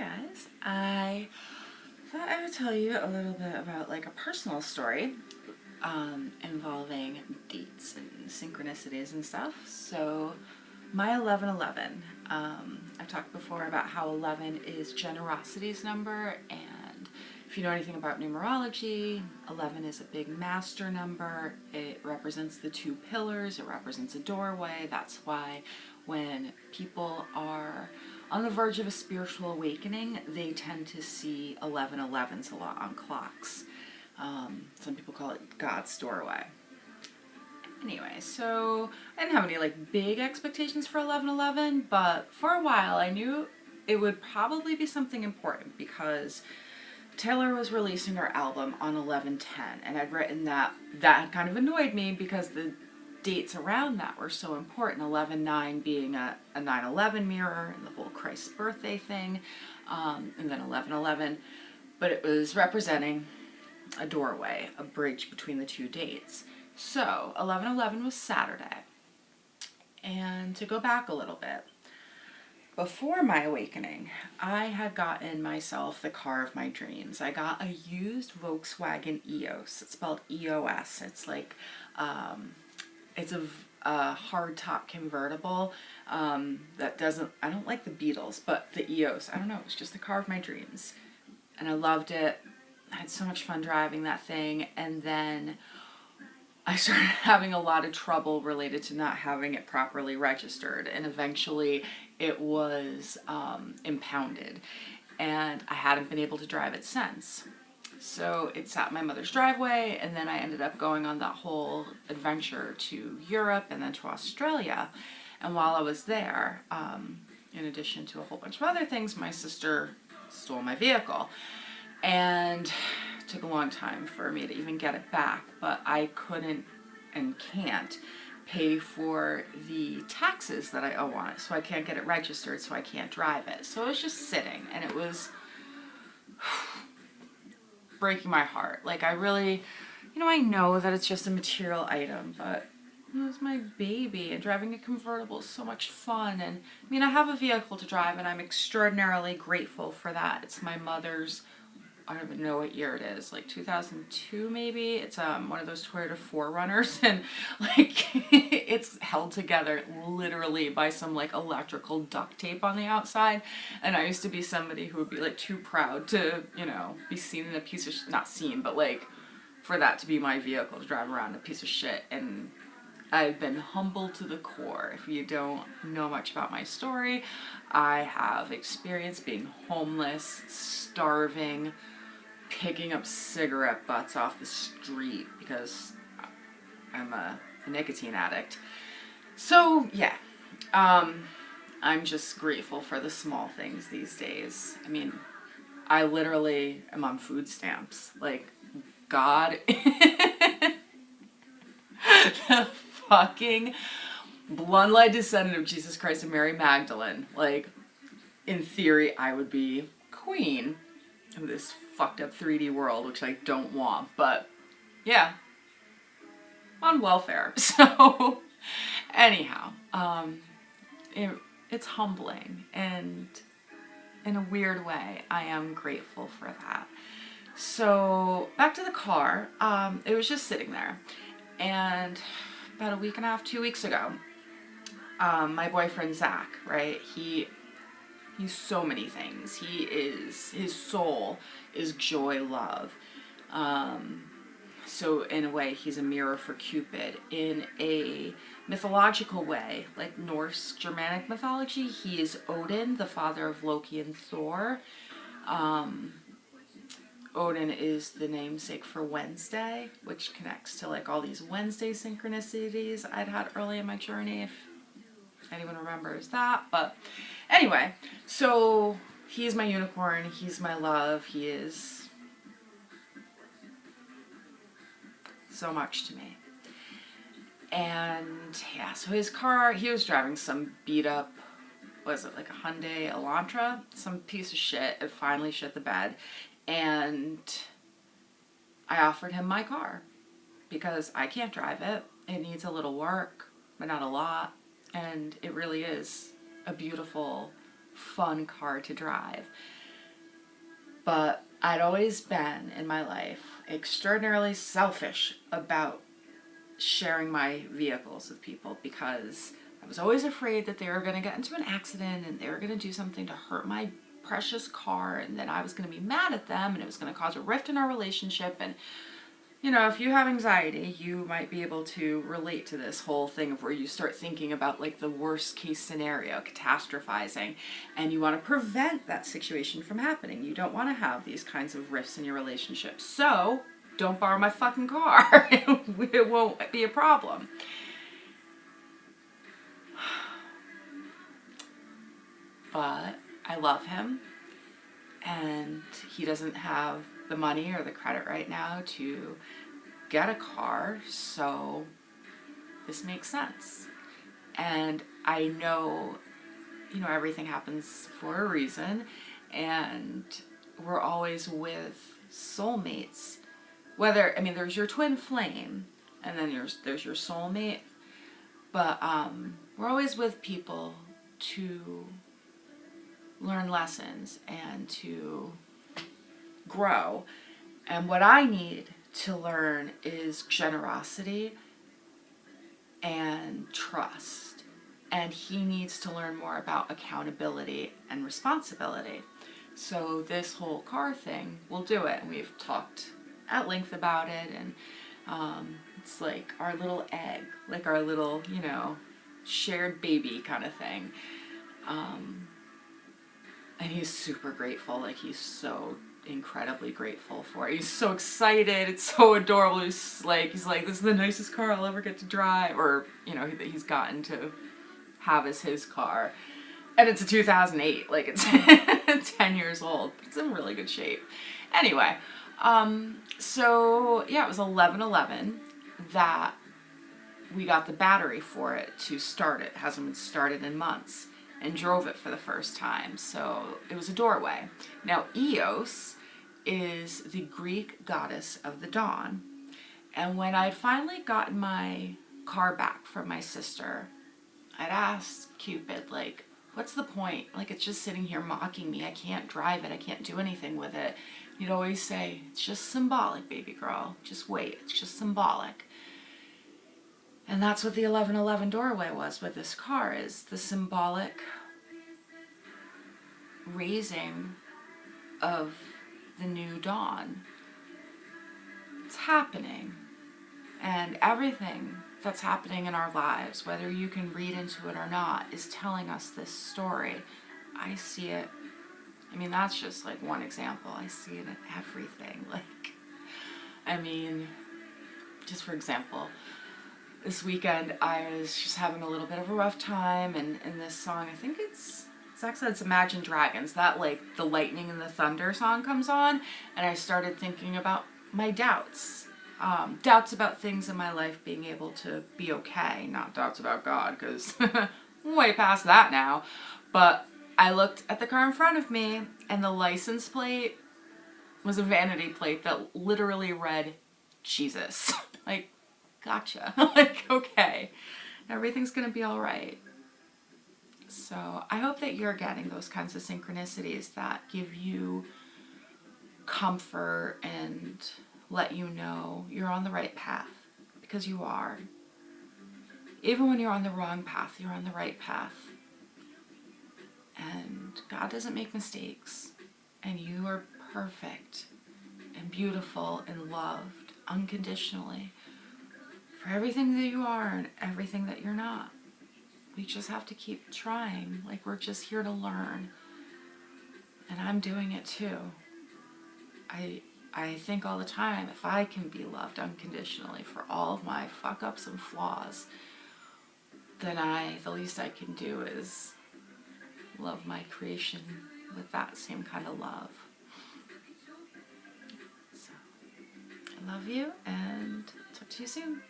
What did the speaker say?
guys, I thought I would tell you a little bit about like a personal story involving dates and synchronicities and stuff. So my 1111, I've talked before about how 11 is generosity's number, and if you know anything about numerology, 11 is a big master number. It represents the two pillars, it represents a doorway. That's why when people are on the verge of a spiritual awakening, they tend to see 1111s a lot on clocks. Some people call it God's doorway. Anyway, so I didn't have any like big expectations for 1111, but for a while I knew it would probably be something important because Taylor was releasing her album on 1110, and I'd written that had kind of annoyed me because the dates around that were so important. 11/9 being a 9/11 mirror and the whole Christ's birthday thing, and then 11/11, but it was representing a doorway, a bridge between the two dates. So 11/11 was Saturday, and to go back a little bit, before my awakening, I had gotten myself the car of my dreams. I got a used Volkswagen EOS. It's spelled EOS. It's like it's a hardtop convertible that doesn't, I don't like the Beatles, but the EOS, I don't know, it was just the car of my dreams. And I loved it. I had so much fun driving that thing. And then I started having a lot of trouble related to not having it properly registered. And eventually it was impounded. And I hadn't been able to drive it since. So it sat in my mother's driveway, and then I ended up going on that whole adventure to Europe and then to Australia. And while I was there, in addition to a whole bunch of other things, my sister stole my vehicle. And it took a long time for me to even get it back, but I couldn't and can't pay for the taxes that I owe on it, so I can't get it registered, so I can't drive it. So it was just sitting, and it was breaking my heart. Like, I really, I know that it's just a material item, but it was my baby, and driving a convertible is so much fun. And I have a vehicle to drive, and I'm extraordinarily grateful for that. It's my mother's, I don't even know what year it is, like 2002 maybe. It's one of those Toyota 4Runners, and like it's held together literally by some like electrical duct tape on the outside. And I used to be somebody who would be like too proud to, be seen in a piece of not seen, but like for that to be my vehicle to drive around a piece of shit. And I've been humbled to the core. If you don't know much about my story, I have experienced being homeless, starving, picking up cigarette butts off the street because I'm a nicotine addict. So yeah, I'm just grateful for the small things these days. I literally am on food stamps. Like, God, the fucking bloodline descendant of Jesus Christ and Mary Magdalene. Like, in theory, I would be queen of this fucked up 3D world, which I don't want, but yeah, on welfare. So anyhow, it's humbling, and in a weird way, I am grateful for that. So back to the car, it was just sitting there, and about a week and a half, 2 weeks ago, my boyfriend Zach, right, he's so many things. His soul is joy, love. So in a way, he's a mirror for Cupid. In a mythological way, like Norse Germanic mythology, he is Odin, the father of Loki and Thor. Odin is the namesake for Wednesday, which connects to like all these Wednesday synchronicities I'd had early in my journey, if anyone remembers that. But anyway, so he's my unicorn, he's my love, he is so much to me. And yeah, so his car, he was driving some beat up, was it like a Hyundai Elantra? Some piece of shit. It finally shit the bed. And I offered him my car because I can't drive it. It needs a little work, but not a lot. And it really is a beautiful, fun car to drive. But I'd always been in my life extraordinarily selfish about sharing my vehicles with people because I was always afraid that they were going to get into an accident and they were going to do something to hurt my precious car, and then I was going to be mad at them and it was going to cause a rift in our relationship. And you know, if you have anxiety, you might be able to relate to this whole thing of where you start thinking about like the worst case scenario, catastrophizing, and you want to prevent that situation from happening. You don't want to have these kinds of rifts in your relationship. So don't borrow my fucking car. It won't be a problem. But I love him, and he doesn't have the money or the credit right now to get a car, so this makes sense. And I know, you know, everything happens for a reason, and we're always with soulmates. Whether, I mean, there's your twin flame, and then there's your soulmate, but we're always with people to learn lessons and to grow. And what I need to learn is generosity and trust. And he needs to learn more about accountability and responsibility. So this whole car thing, we'll do it. And we've talked at length about it. And it's like our little egg, like our little, you know, shared baby kind of thing. And he's super grateful. Like, he's so incredibly grateful for it. He's so excited. It's so adorable. He's like, this is the nicest car I'll ever get to drive. Or, you know, that he's gotten to have as his car. And it's a 2008. Like, it's 10 years old. It's in really good shape. Anyway, so, yeah, it was 11/11 that we got the battery for it to start it. It hasn't been started in months. And drove it for the first time. So it was a doorway. Now, Eos is the Greek goddess of the dawn. And when I'd finally gotten my car back from my sister, I'd asked Cupid, like, what's the point? Like, it's just sitting here mocking me. I can't drive it. I can't do anything with it. He'd always say, it's just symbolic, baby girl. Just wait. It's just symbolic. And that's what the 11/11 doorway was with this car, is the symbolic raising of the new dawn. It's happening. And everything that's happening in our lives, whether you can read into it or not, is telling us this story. I see it. I mean, that's just like one example. I see it in everything. Like, I mean, just for example, this weekend I was just having a little bit of a rough time, and in this song, I think it's Imagine Dragons, that like the lightning and the thunder song comes on, and I started thinking about my doubts. Doubts about things in my life being able to be okay, not doubts about God, because I'm way past that now. But I looked at the car in front of me, and the license plate was a vanity plate that literally read Jesus. Like, gotcha. Like, okay, everything's gonna be all right. So I hope that you're getting those kinds of synchronicities that give you comfort and let you know you're on the right path, because you are. Even when you're on the wrong path, you're on the right path. And God doesn't make mistakes. And you are perfect and beautiful and loved unconditionally for everything that you are and everything that you're not. We just have to keep trying. Like, we're just here to learn. And I'm doing it too. I think all the time, if I can be loved unconditionally for all of my fuck-ups and flaws, then the least I can do is love my creation with that same kind of love. So, I love you, and talk to you soon.